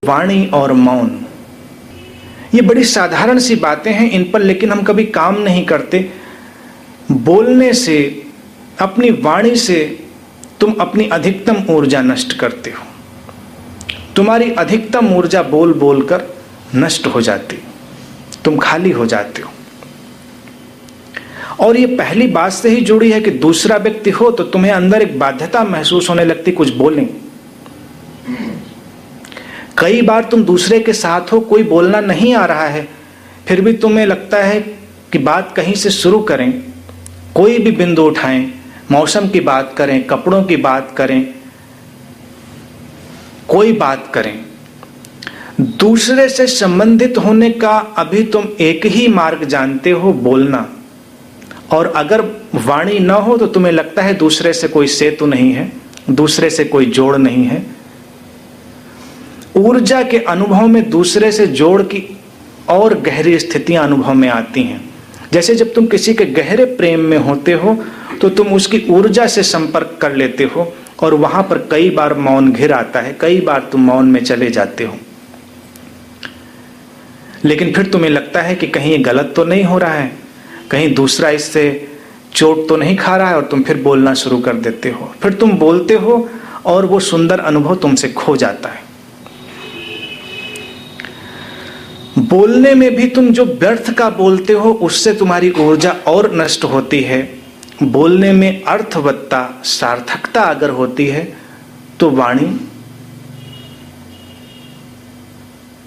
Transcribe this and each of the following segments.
वाणी और मौन, ये बड़ी साधारण सी बातें हैं इन पर, लेकिन हम कभी काम नहीं करते। बोलने से, अपनी वाणी से तुम अपनी अधिकतम ऊर्जा नष्ट करते हो। तुम्हारी अधिकतम ऊर्जा बोल बोलकर नष्ट हो जाती, तुम खाली हो जाते हो। और ये पहली बात से ही जुड़ी है कि दूसरा व्यक्ति हो तो तुम्हें अंदर एक बाध्यता महसूस होने लगती कुछ बोलें। कई बार तुम दूसरे के साथ हो, कोई बोलना नहीं आ रहा है, फिर भी तुम्हें लगता है कि बात कहीं से शुरू करें, कोई भी बिंदु उठाएं, मौसम की बात करें, कपड़ों की बात करें, कोई बात करें। दूसरे से संबंधित होने का अभी तुम एक ही मार्ग जानते हो, बोलना। और अगर वाणी न हो तो तुम्हें लगता है दूसरे से कोई सेतु नहीं है, दूसरे से कोई जोड़ नहीं है। ऊर्जा के अनुभव में दूसरे से जोड़ की और गहरी स्थितियां अनुभव में आती हैं। जैसे जब तुम किसी के गहरे प्रेम में होते हो तो तुम उसकी ऊर्जा से संपर्क कर लेते हो, और वहां पर कई बार मौन घिर आता है, कई बार तुम मौन में चले जाते हो। लेकिन फिर तुम्हें लगता है कि कहीं ये गलत तो नहीं हो रहा है, कहीं दूसरा इससे चोट तो नहीं खा रहा है, और तुम फिर बोलना शुरू कर देते हो। फिर तुम बोलते हो और वो सुंदर अनुभव तुमसे खो जाता है। बोलने में भी तुम जो व्यर्थ का बोलते हो उससे तुम्हारी ऊर्जा और नष्ट होती है। बोलने में अर्थवत्ता, सार्थकता अगर होती है तो वाणी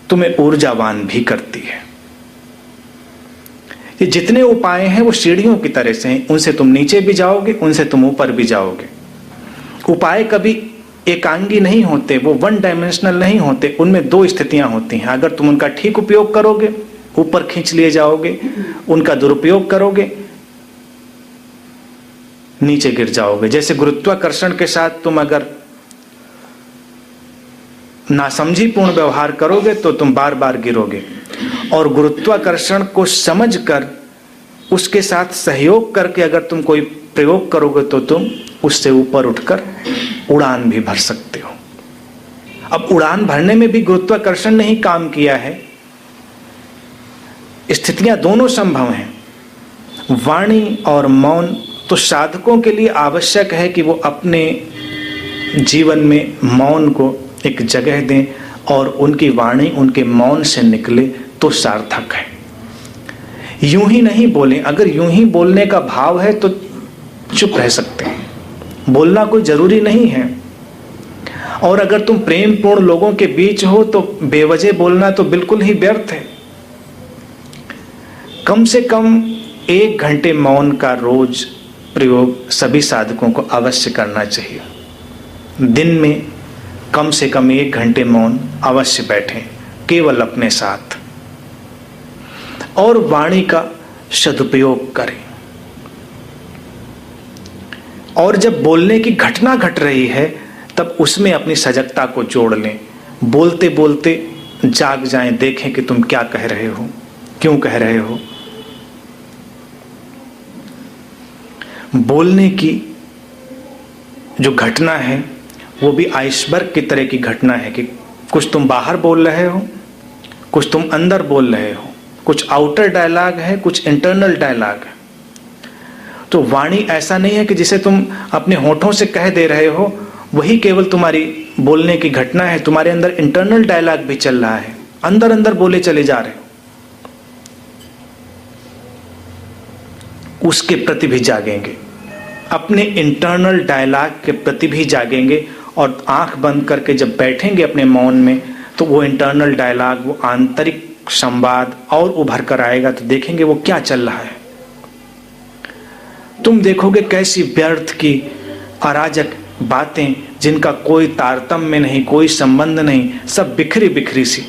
तुम्हें ऊर्जावान भी करती है। ये जितने उपाय हैं वो सीढ़ियों की तरह से हैं, उनसे तुम नीचे भी जाओगे, उनसे तुम ऊपर भी जाओगे। उपाय कभी एकांगी नहीं होते, वो वन डायमेंशनल नहीं होते, उनमें दो स्थितियां होती हैं। अगर तुम उनका ठीक उपयोग करोगे, ऊपर खींच लिए जाओगे, उनका दुरुपयोग करोगे, नीचे गिर जाओगे। जैसे गुरुत्वाकर्षण के साथ तुम अगर नासमझीपूर्ण व्यवहार करोगे तो तुम बार बार गिरोगे, और गुरुत्वाकर्षण को समझकर उसके साथ सहयोग करके अगर तुम कोई प्रयोग करोगे तो तुम उससे ऊपर उठकर उड़ान भी भर सकते हो। अब उड़ान भरने में भी गुरुत्वाकर्षण ने ही काम किया है। स्थितियां दोनों संभव हैं। वाणी और मौन तो साधकों के लिए आवश्यक है कि वो अपने जीवन में मौन को एक जगह दें, और उनकी वाणी उनके मौन से निकले तो सार्थक है। यूं ही नहीं बोलें। अगर यूं ही बोलने का भाव है तो चुप रह सकते हैं, बोलना कोई जरूरी नहीं है। और अगर तुम प्रेम पूर्ण लोगों के बीच हो तो बेवजह बोलना तो बिल्कुल ही व्यर्थ है। कम से कम 1 घंटे मौन का रोज प्रयोग सभी साधकों को अवश्य करना चाहिए। दिन में कम से कम 1 घंटे मौन अवश्य बैठें, केवल अपने साथ, और वाणी का सदुपयोग करें। और जब बोलने की घटना घट रही है तब उसमें अपनी सजगता को जोड़ लें। बोलते बोलते जाग जाएं, देखें कि तुम क्या कह रहे हो, क्यों कह रहे हो। बोलने की जो घटना है वो भी आइसबर्ग की तरह की घटना है कि कुछ तुम बाहर बोल रहे हो, कुछ तुम अंदर बोल रहे हो, कुछ आउटर डायलॉग है, कुछ इंटरनल डायलॉग है। तो वाणी ऐसा नहीं है कि जिसे तुम अपने होठों से कह दे रहे हो वही केवल तुम्हारी बोलने की घटना है। तुम्हारे अंदर इंटरनल डायलॉग भी चल रहा है, अंदर अंदर बोले चले जा रहे हो। उसके प्रति भी जागेंगे, अपने इंटरनल डायलॉग के प्रति भी जागेंगे, और आंख बंद करके जब बैठेंगे अपने मौन में तो वो इंटरनल डायलॉग, वो आंतरिक संवाद और उभर कर आएगा। तो देखेंगे वो क्या चल रहा है। तुम देखोगे कैसी व्यर्थ की अराजक बातें जिनका कोई तारतम्य नहीं, कोई संबंध नहीं, सब बिखरी बिखरी सी।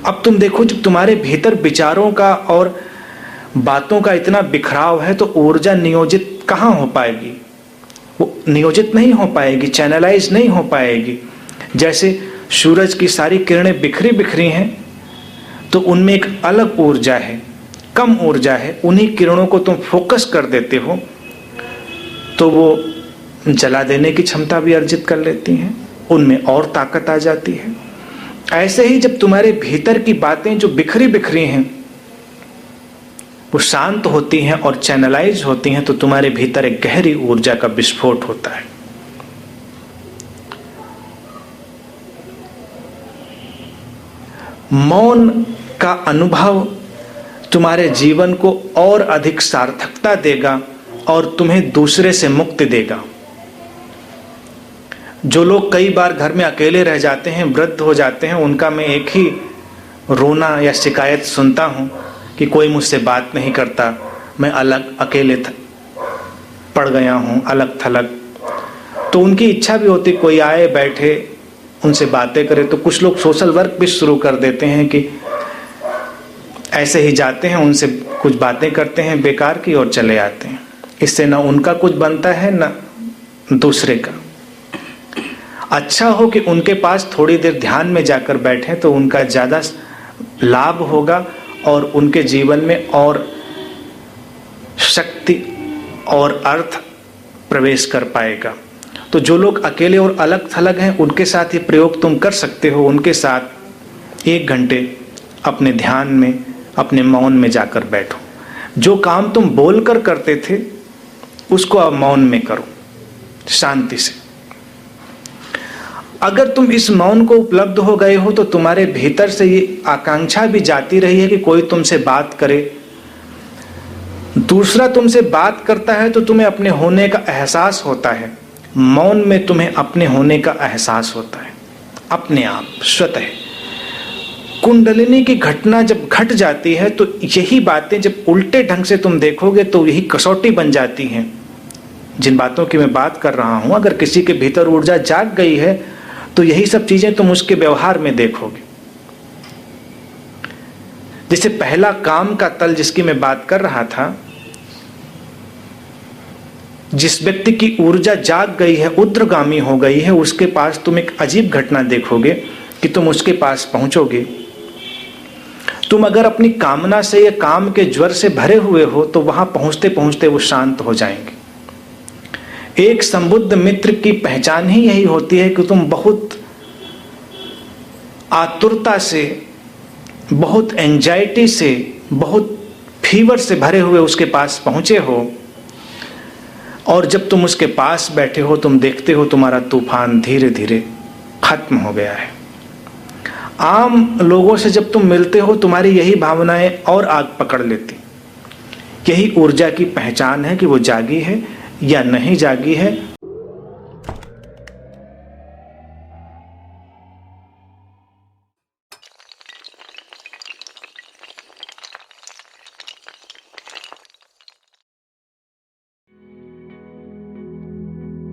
अब तुम देखो जब तुम्हारे भीतर विचारों का और बातों का इतना बिखराव है तो ऊर्जा नियोजित कहाँ हो पाएगी। वो नियोजित नहीं हो पाएगी, चैनलाइज नहीं हो पाएगी। जैसे सूरज की सारी किरणें बिखरी बिखरी हैं तो उनमें एक अलग ऊर्जा है, कम ऊर्जा है। उन्हीं किरणों को तुम फोकस कर देते हो तो वो जला देने की क्षमता भी अर्जित कर लेती हैं, उनमें और ताकत आ जाती है। ऐसे ही जब तुम्हारे भीतर की बातें जो बिखरी बिखरी हैं वो शांत होती हैं और चैनलाइज होती हैं, तो तुम्हारे भीतर एक गहरी ऊर्जा का विस्फोट होता है। मौन का अनुभव तुम्हारे जीवन को और अधिक सार्थकता देगा और तुम्हें दूसरे से मुक्ति देगा। जो लोग कई बार घर में अकेले रह जाते हैं, वृद्ध हो जाते हैं, उनका मैं एक ही रोना या शिकायत सुनता हूं कि कोई मुझसे बात नहीं करता, मैं अलग अकेले पड़ गया हूं, अलग थलग। तो उनकी इच्छा भी होती कोई आए बैठे उनसे बातें करे। तो कुछ लोग सोशल वर्क भी शुरू कर देते हैं कि ऐसे ही जाते हैं, उनसे कुछ बातें करते हैं बेकार की और चले आते हैं। इससे ना उनका कुछ बनता है ना दूसरे का। अच्छा हो कि उनके पास थोड़ी देर ध्यान में जाकर बैठें तो उनका ज़्यादा लाभ होगा और उनके जीवन में और शक्ति और अर्थ प्रवेश कर पाएगा। तो जो लोग अकेले और अलग थलग हैं उनके साथ ये प्रयोग तुम कर सकते हो। उनके साथ 1 घंटे अपने ध्यान में, अपने मौन में जाकर बैठो। जो काम तुम बोलकर करते थे उसको अब मौन में करो, शांति से। अगर तुम इस मौन को उपलब्ध हो गए हो तो तुम्हारे भीतर से ये आकांक्षा भी जाती रही है कि कोई तुमसे बात करे। दूसरा तुमसे बात करता है तो तुम्हें अपने होने का एहसास होता है। मौन में तुम्हें अपने होने का एहसास होता है, अपने आप स्वतः। कुंडलिनी की घटना जब घट जाती है तो यही बातें जब उल्टे ढंग से तुम देखोगे तो यही कसौटी बन जाती हैं। जिन बातों की मैं बात कर रहा हूं, अगर किसी के भीतर ऊर्जा जाग गई है तो यही सब चीजें तुम उसके व्यवहार में देखोगे। जैसे पहला काम का तल जिसकी मैं बात कर रहा था, जिस व्यक्ति की ऊर्जा जाग गई है, ऊर्ध्वगामी हो गई है, उसके पास तुम एक अजीब घटना देखोगे कि तुम उसके पास पहुंचोगे। तुम अगर अपनी कामना से या काम के ज्वर से भरे हुए हो तो वहां पहुंचते पहुंचते वो शांत हो जाएंगे। एक संबुद्ध मित्र की पहचान ही यही होती है कि तुम बहुत आतुरता से, बहुत एंजाइटी से, बहुत फीवर से भरे हुए उसके पास पहुंचे हो और जब तुम उसके पास बैठे हो तुम देखते हो तुम्हारा तूफान धीरे धीरे खत्म हो गया है। आम लोगों से जब तुम मिलते हो तुम्हारी यही भावनाएं और आग पकड़ लेती। यही ऊर्जा की पहचान है कि वो जागी है या नहीं जागी है,